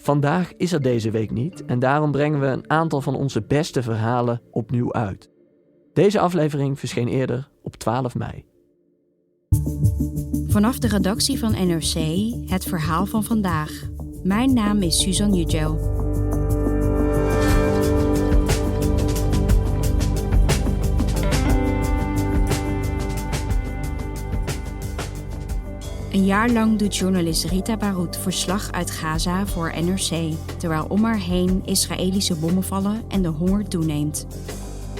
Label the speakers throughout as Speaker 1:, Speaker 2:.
Speaker 1: Vandaag is er deze week niet en daarom brengen we een aantal van onze beste verhalen opnieuw uit. Deze aflevering verscheen eerder op 12 mei.
Speaker 2: Vanaf de redactie van NRC het verhaal van vandaag. Mijn naam is Suzan. Een jaar lang doet journalist Rita Baroud verslag uit Gaza voor NRC, terwijl om haar heen Israëlische bommen vallen en de honger toeneemt.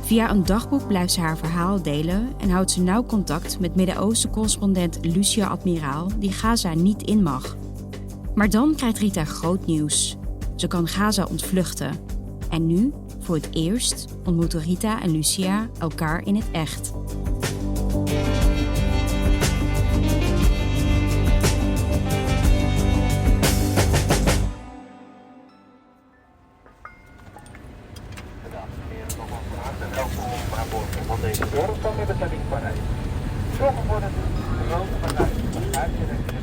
Speaker 2: Via een dagboek blijft ze haar verhaal delen en houdt ze nauw contact met Midden-Oosten-correspondent Lucia Admiraal, die Gaza niet in mag. Maar dan krijgt Rita groot nieuws. Ze kan Gaza ontvluchten. En nu, voor het eerst, ontmoeten Rita en Lucia elkaar in het echt.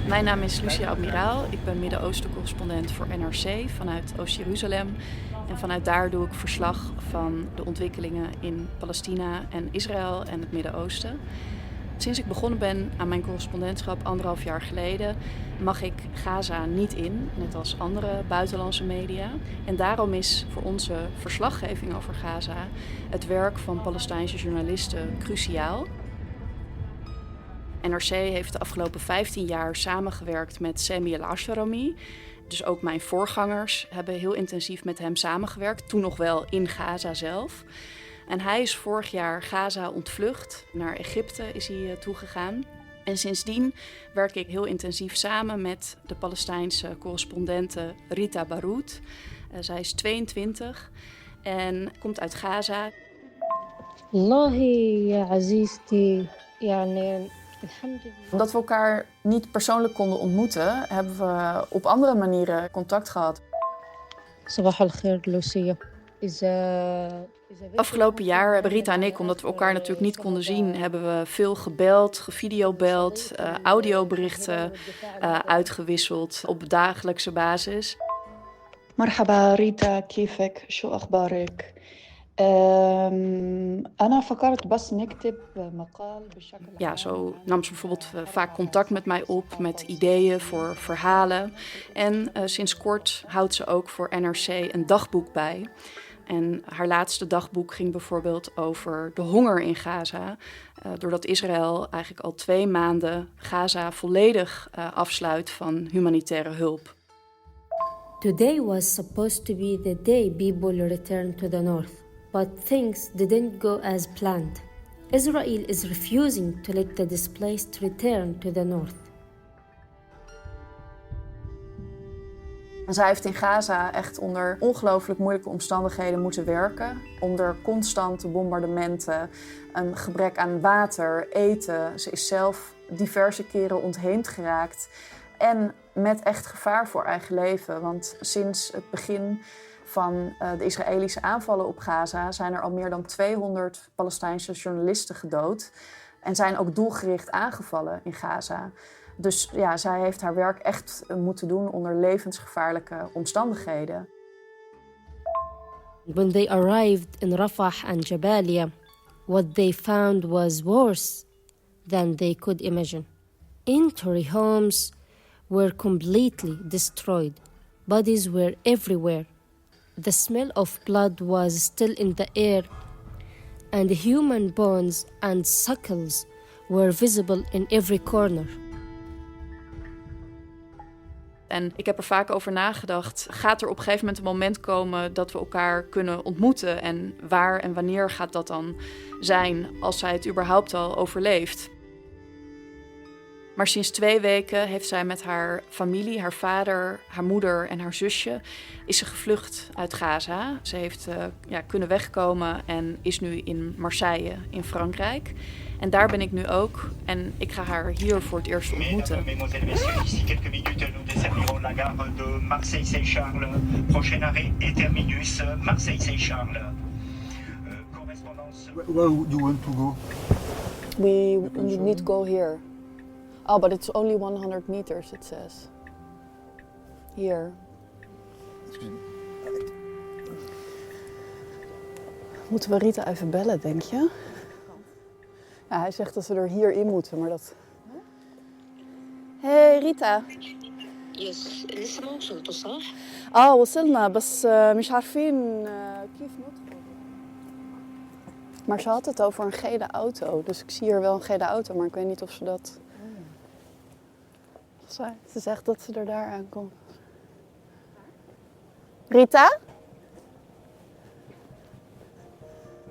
Speaker 3: Mijn naam is Lucia Admiraal. Ik ben Midden-Oosten-correspondent voor NRC vanuit Oost-Jeruzalem. En vanuit daar doe ik verslag van de ontwikkelingen in Palestina en Israël en het Midden-Oosten. Sinds ik begonnen ben aan mijn correspondentschap 1,5 jaar geleden, mag ik Gaza niet in, net als andere buitenlandse media. En daarom is voor onze verslaggeving over Gaza het werk van Palestijnse journalisten cruciaal. NRC heeft de afgelopen 15 jaar samengewerkt met Sami El-Ashrami. Dus ook mijn voorgangers hebben heel intensief met hem samengewerkt, toen nog wel in Gaza zelf. En hij is vorig jaar Gaza ontvlucht. Naar Egypte is hij toegegaan. En sindsdien werk ik heel intensief samen met de Palestijnse correspondente Rita Baroud. Zij is 22 en komt uit Gaza.
Speaker 4: Wallahi ya azizti,
Speaker 3: Omdat we elkaar niet persoonlijk konden ontmoeten, hebben we op andere manieren contact gehad.
Speaker 4: Sabah al-khair, Lucia.
Speaker 3: Afgelopen jaar hebben Rita en ik, omdat we elkaar natuurlijk niet konden zien, hebben we veel gebeld, gevideobeld, audioberichten uitgewisseld op dagelijkse basis.
Speaker 5: مرحبا ريتا كيفك شو أخبارك؟ أنا فكرت بس نكتب مقال بشكل.
Speaker 3: Ja, zo nam ze bijvoorbeeld vaak contact met mij op met ideeën voor verhalen. En sinds kort houdt ze ook voor NRC een dagboek bij. En haar laatste dagboek ging bijvoorbeeld over de honger in Gaza. Doordat Israël eigenlijk al 2 maanden Gaza volledig afsluit van humanitaire hulp.
Speaker 4: Today was supposed to be the day people returned to the north, but things didn't go as planned. Israel is refusing to let the displaced return to the north.
Speaker 3: Zij heeft in Gaza echt onder ongelooflijk moeilijke omstandigheden moeten werken. Onder constante bombardementen, een gebrek aan water, eten. Ze is zelf diverse keren ontheemd geraakt. En met echt gevaar voor eigen leven. Want sinds het begin van de Israëlische aanvallen op Gaza zijn er al meer dan 200 Palestijnse journalisten gedood. En zijn ook doelgericht aangevallen in Gaza. Dus ja, zij heeft haar werk echt moeten doen onder levensgevaarlijke omstandigheden.
Speaker 4: When they arrived in Rafah and Jabalia, what they found was worse than they could imagine. Entry homes were completely destroyed. Bodies were everywhere. The smell of blood was still in the air, and human bones and suckles were visible in every corner.
Speaker 3: En ik heb er vaak over nagedacht, gaat er op een gegeven moment een moment komen dat we elkaar kunnen ontmoeten? En waar en wanneer gaat dat dan zijn, als zij het überhaupt al overleeft? Maar sinds 2 weken heeft zij met haar familie, haar vader, haar moeder en haar zusje, is ze gevlucht uit Gaza. Ze heeft kunnen wegkomen en is nu in Marseille in Frankrijk. En daar ben ik nu ook en ik ga haar hier voor het eerst ontmoeten.
Speaker 6: Where do you want to go?
Speaker 5: We need to go here. Oh, but it's only 100 meters, it says. Here.
Speaker 3: Moeten we Rita even bellen, denk je? Ja, hij zegt dat we er hier in moeten, maar dat... Hey Rita.
Speaker 7: يس لسه ما وصلتوا صح؟
Speaker 3: وصلنا بس مش عارفين كيف ندخل. Maar ze had het over een gele auto, dus ik zie hier wel een gele auto, maar ik weet niet of ze dat... Ze zegt dat ze er daar aankomt. Rita?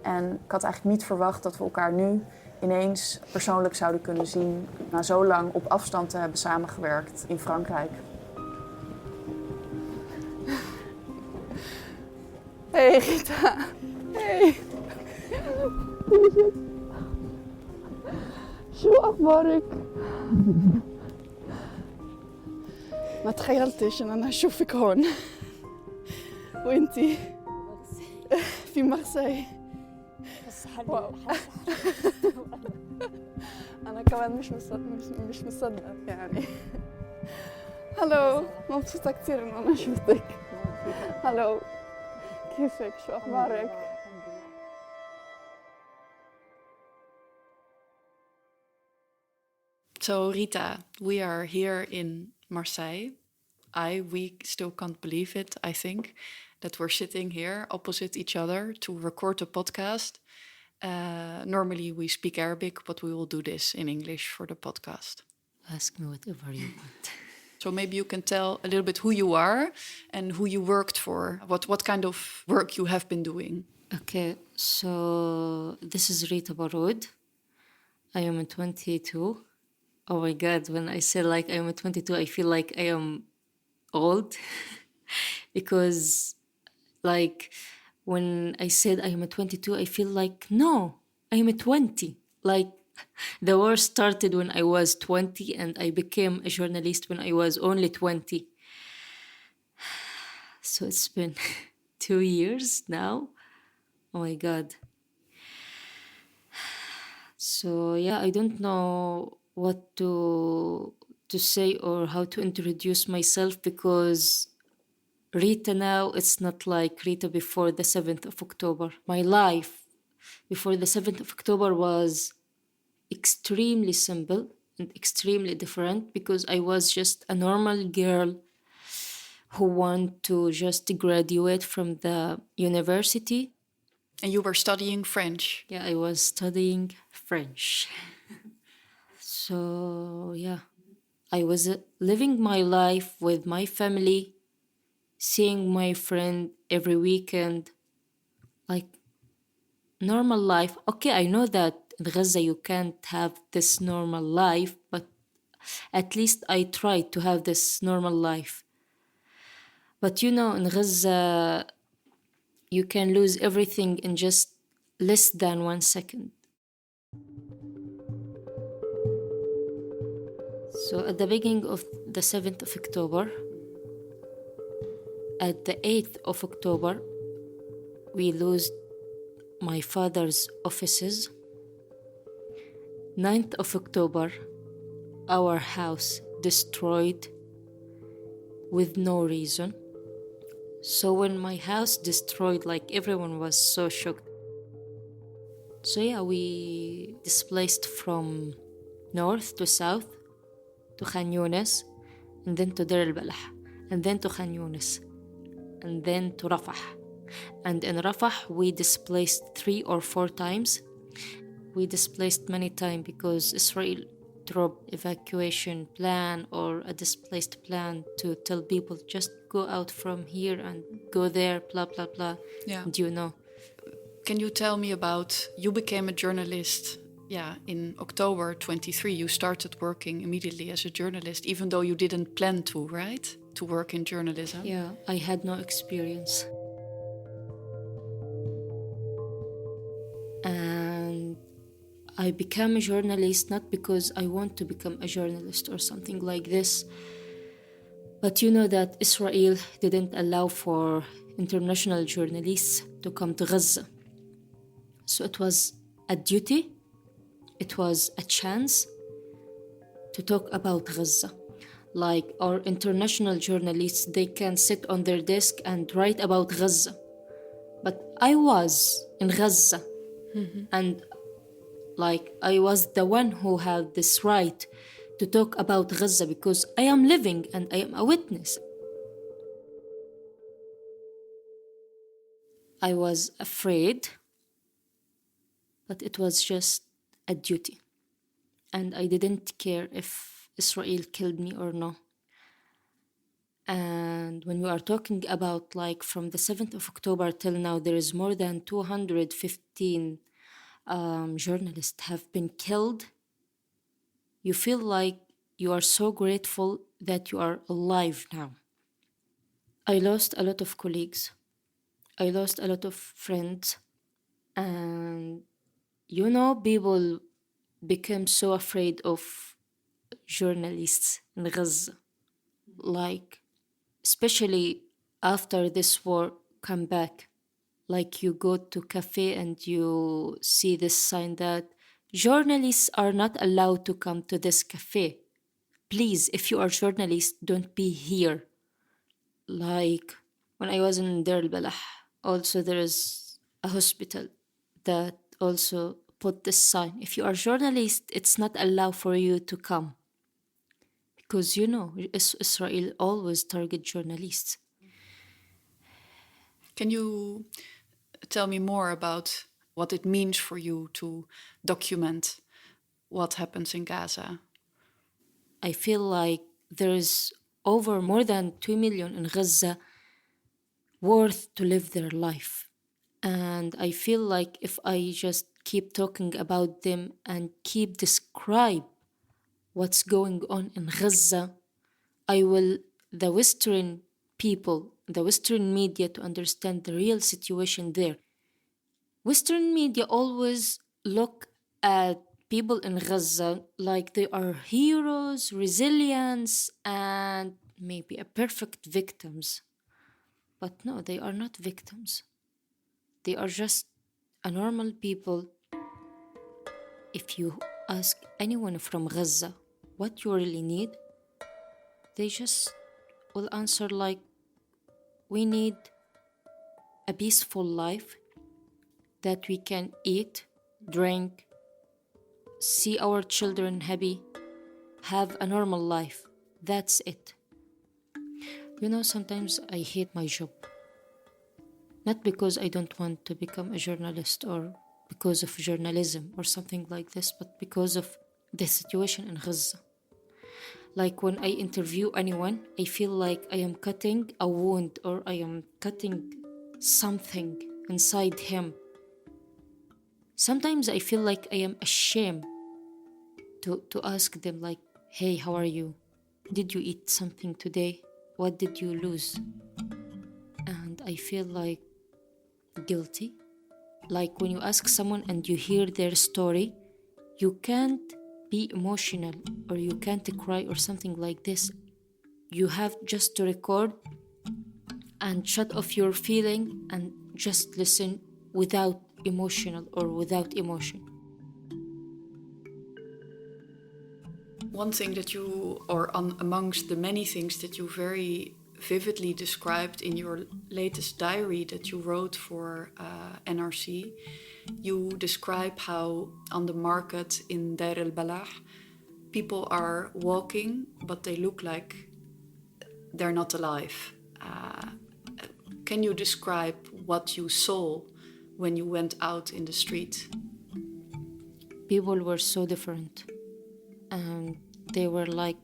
Speaker 3: En ik had eigenlijk niet verwacht dat we elkaar nu ineens persoonlijk zouden kunnen zien. Na zo lang op afstand te hebben samengewerkt in Frankrijk. Hey Rita. Hey. شو أخبارك؟ ما تخيلتش إن أنا أشوفك هون. وإنتي في مارسيل. واو. أنا كمان مش مصدقة يعني. هلو مبسوطة كثير إن أنا شفتك. هلو كيفك شو أخبارك؟
Speaker 8: So Rita, we are here in Marseille. We still can't believe it, I think, that we're sitting here opposite each other to record a podcast. Normally we speak Arabic, but we will do this in English for the podcast.
Speaker 4: Ask me whatever you want.
Speaker 8: So maybe you can tell a little bit who you are and who you worked for, what kind of work you have been doing.
Speaker 4: Okay, so this is Rita Baroud. I am 22. Oh my God, when I say like I am 22, I feel like I am old. Because like when I said I am 22, I feel like, no, I am 20. Like the war started when I was 20 and I became a journalist when I was only 20. So it's been 2 years now. Oh my God. So yeah, I don't know what to say or how to introduce myself, because Rita now, it's not like Rita before the 7th of October. My life before the 7th of October was extremely simple and extremely different, because I was just a normal girl who wanted to just graduate from the university.
Speaker 8: And you were studying French.
Speaker 4: Yeah, I was studying French. So, yeah, I was living my life with my family, seeing my friend every weekend, like normal life. Okay, I know that in Gaza you can't have this normal life, but at least I tried to have this normal life. But you know, in Gaza, you can lose everything in just less than 1 second. So at the beginning of the 7th of October, at the 8th of October, we lost my father's offices. 9th of October, our house destroyed with no reason. So when my house destroyed, like everyone was so shocked. So yeah, we displaced from north to south, to Khan Younis, and then to Deir al-Balah, and then to Khan Younis, and then to Rafah. And in Rafah, we displaced 3 or 4 times. We displaced many times because Israel dropped evacuation plan or a displaced plan to tell people just go out from here and go there, blah, blah, blah.
Speaker 8: Yeah.
Speaker 4: And you know.
Speaker 8: Can you tell me about, you became a journalist, in October 23. You started working immediately as a journalist, even though you didn't plan to, right? To work in journalism.
Speaker 4: Yeah, I had no experience. And I became a journalist not because I want to become a journalist or something like this, but you know that Israel didn't allow for international journalists to come to Gaza. So it was a duty, it was a chance to talk about Gaza. Like our international journalists, they can sit on their desk and write about Gaza. But I was in Gaza, and like I was the one who had this right to talk about Gaza because I am living and I am a witness. I was afraid, but it was just a duty. And I didn't care if Israel killed me or no. And when we are talking about like from the 7th of October till now, there is more than 215 journalists have been killed. You feel like you are so grateful that you are alive now. I lost a lot of colleagues. I lost a lot of friends. And you know, people became so afraid of journalists in Gaza. Like, especially after this war come back, like you go to cafe and you see this sign that journalists are not allowed to come to this cafe. Please, if you are journalist, don't be here. Like when I was in Deir al-Balah, also there is a hospital that also put this sign. If you are journalist, it's not allowed for you to come. Because you know, Israel always target journalists.
Speaker 8: Can you tell me more about what it means for you to document what happens in Gaza?
Speaker 4: I feel like there's over more than 2 million in Gaza worth to live their life. And I feel like if I just keep talking about them and keep describe what's going on in Gaza, the Western people, the Western media to understand the real situation there. Western media always look at people in Gaza like they are heroes, resilience, and maybe a perfect victims. But no, they are not victims. They are just a normal people. If you ask anyone from Gaza what you really need, they just will answer like, we need a peaceful life that we can eat, drink, see our children happy, have a normal life. That's it. You know, sometimes I hate my job. Not because I don't want to become a journalist or because of journalism or something like this, but because of the situation in Gaza. Like when I interview anyone, I feel like I am cutting a wound or I am cutting something inside him. Sometimes I feel like I am ashamed to ask them like, hey, how are you? Did you eat something today? What did you lose? And I feel like guilty. Like when you ask someone and you hear their story, you can't be emotional or you can't cry or something like this. You have just to record and shut off your feeling and just listen without emotional or without emotion.
Speaker 8: One thing that you, amongst the many things that you very vividly described in your latest diary that you wrote for NRC, you describe how on the market in Deir al-Balah, people are walking, but they look like they're not alive. Can you describe what you saw when you went out in the street?
Speaker 4: People were so different. And they were like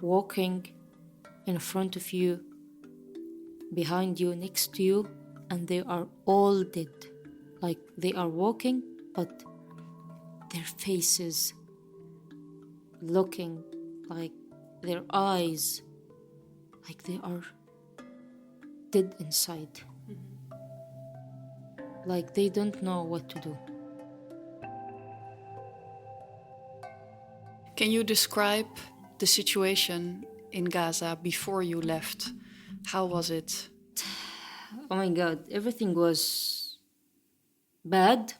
Speaker 4: walking in front of you, behind you, next to you, and they are all dead. Like they are walking, but their faces looking, like their eyes, like they are dead inside. Like they don't know what to do.
Speaker 8: Can you describe the situation in Gaza before you left? How was it?
Speaker 4: Oh my God, everything was bad.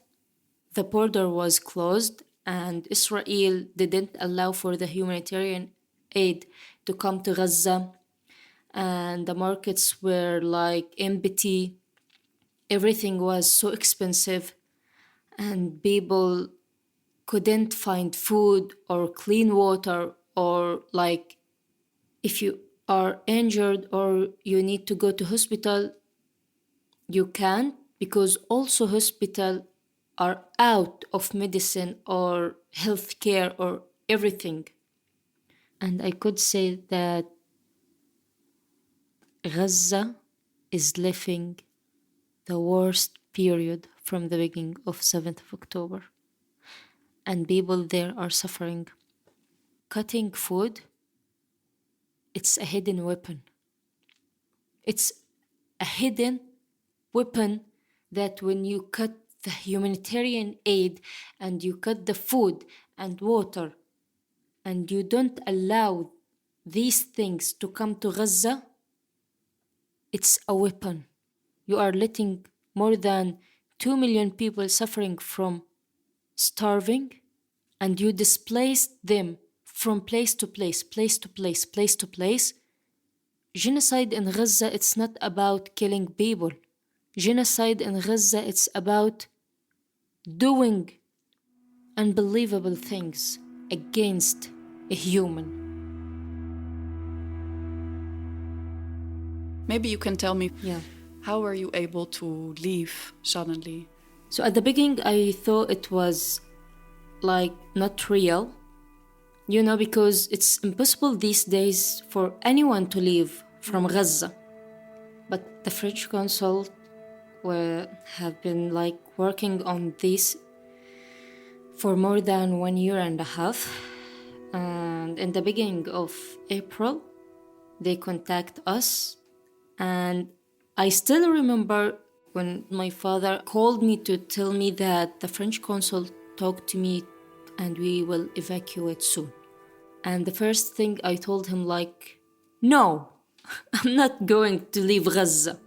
Speaker 4: The border was closed and Israel didn't allow for the humanitarian aid to come to Gaza, and the markets were like empty. Everything was so expensive, and people couldn't find food or clean water, or like if you are injured or you need to go to hospital, you can't, because also hospital are out of medicine or healthcare or everything. And I could say that Gaza is living the worst period from the beginning of 7th of October. And people there are suffering. Cutting food, it's a hidden weapon. It's a hidden weapon that when you cut the humanitarian aid and you cut the food and water and you don't allow these things to come to Gaza, it's a weapon. You are letting more than 2 million people suffering from starving, and you displaced them from place to place, place to place, place to place. Genocide in Gaza, it's not about killing people. Genocide in Gaza, it's about doing unbelievable things against a human.
Speaker 8: Maybe you can tell me,
Speaker 4: Yeah.
Speaker 8: how were you able to leave suddenly?
Speaker 4: So at the beginning, I thought it was like not real, because it's impossible these days for anyone to leave from Gaza. But the French consul have been like working on this for more than 1 year and a half. And in the beginning of April, they contact us. And I still remember when my father called me to tell me that the French consul talked to me and we will evacuate soon. And the first thing I told him, like, no, I'm not going to leave Gaza.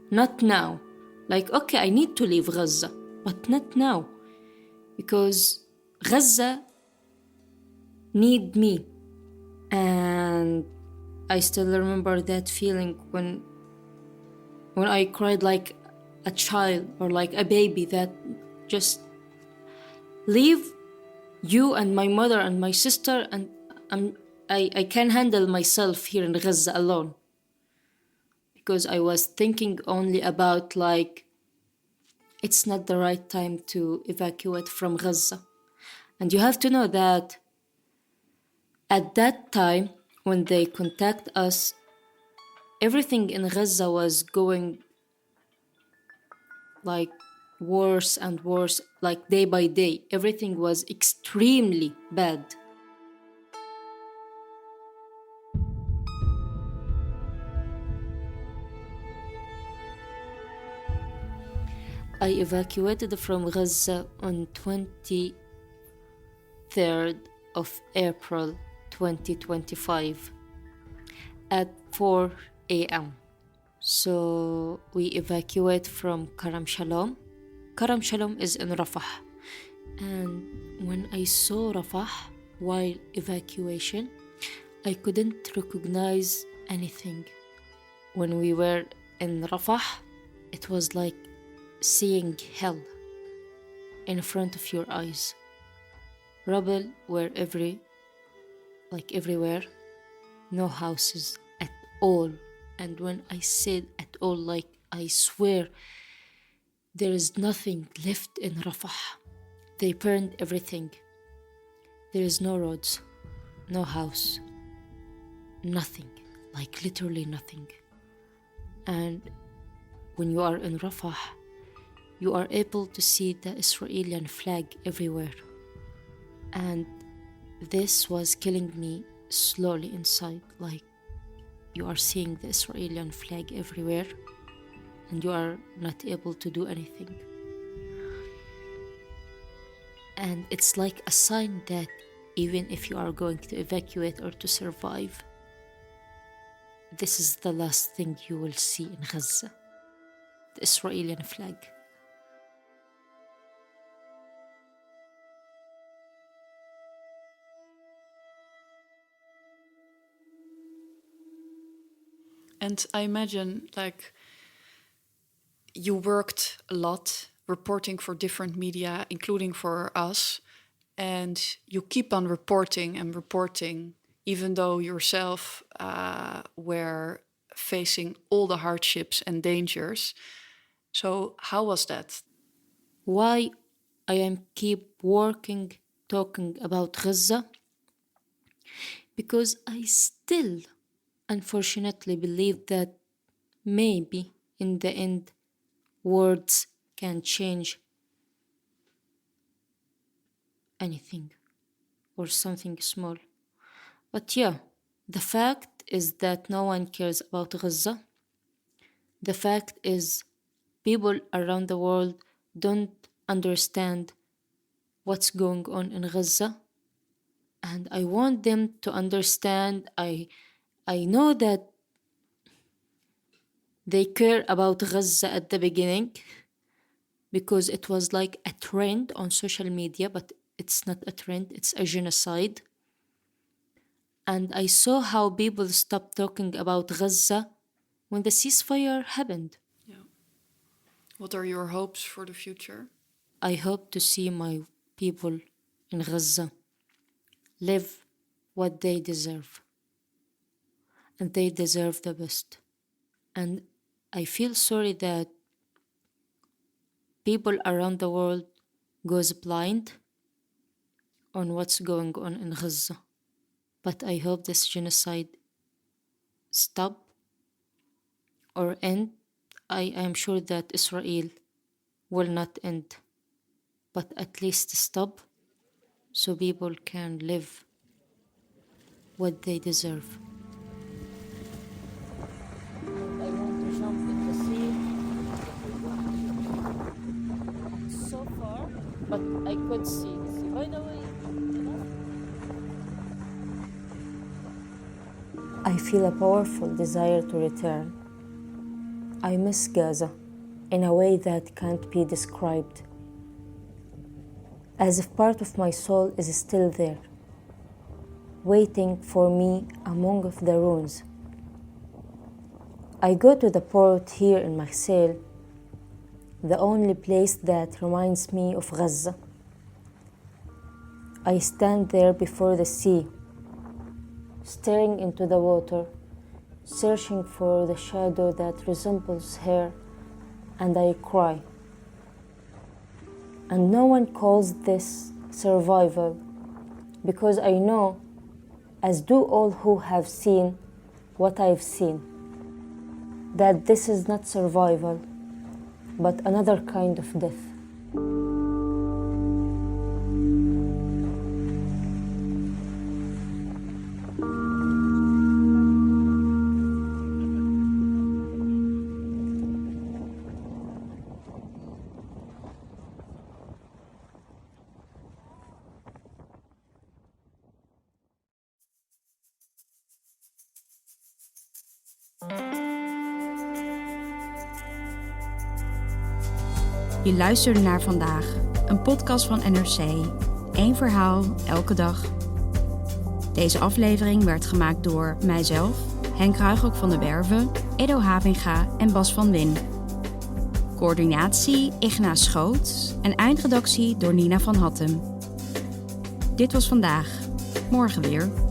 Speaker 4: Not now. Like, okay, I need to leave Gaza, but not now. Because Gaza need me. And I still remember that feeling when I cried like a child or like a baby, that just leave you and my mother and my sister, and I can handle myself here in Gaza alone. Because I was thinking only about like, it's not the right time to evacuate from Gaza. And you have to know that at that time, when they contact us, everything in Gaza was going like worse and worse, like day by day. Everything was extremely bad. I evacuated from Gaza on 23rd of April 2025 at 4 a.m. So we evacuate from Karam Shalom. Karam Shalom is in Rafah. And when I saw Rafah while evacuation, I couldn't recognize anything. When we were in Rafah, it was like seeing hell in front of your eyes. Rubble were everywhere. No houses at all. And when I said at all, like I swear, there is nothing left in Rafah. They burned everything. There is no roads, no house, nothing, like literally nothing. And when you are in Rafah, you are able to see the Israeli flag everywhere. And this was killing me slowly inside, like you are seeing the Israeli flag everywhere and you are not able to do anything. And it's like a sign that even if you are going to evacuate or to survive, this is the last thing you will see in Gaza, the Israeli flag.
Speaker 8: And I imagine, you worked a lot reporting for different media, including for us, and you keep on reporting, even though yourself were facing all the hardships and dangers. So how was that?
Speaker 4: Why I am keep working, talking about Gaza? Because I still, unfortunately, believe that maybe in the end, words can change anything or something small. But yeah, the fact is that no one cares about Gaza. The fact is people around the world don't understand what's going on in Gaza. And I want them to understand. I know that they care about Gaza at the beginning because it was like a trend on social media, but it's not a trend, it's a genocide. And I saw how people stopped talking about Gaza when the ceasefire happened.
Speaker 8: Yeah. What are your hopes for the future?
Speaker 4: I hope to see my people in Gaza live what they deserve. And they deserve the best. And I feel sorry that people around the world goes blind on what's going on in Gaza. But I hope this genocide stop or end. I am sure that Israel will not end, but at least stop so people can live what they deserve. I want to jump in the sea so far, but I could see the sea. By the way, I feel a powerful desire to return. I miss Gaza in a way that can't be described, as if part of my soul is still there, waiting for me among the ruins. I go to the port here in Marseille, the only place that reminds me of Gaza. I stand there before the sea, staring into the water, searching for the shadow that resembles her, and I cry. And no one calls this survival, because I know, as do all who have seen what I've seen, that this is not survival, but another kind of death.
Speaker 2: Je luisterde naar Vandaag, een podcast van NRC. 1 verhaal, elke dag. Deze aflevering werd gemaakt door mijzelf, Henk Ruigrok van der Werven, Edo Havinga en Bas van Win. Coördinatie Igna Schoot en eindredactie door Nina van Hattem. Dit was Vandaag, morgen weer.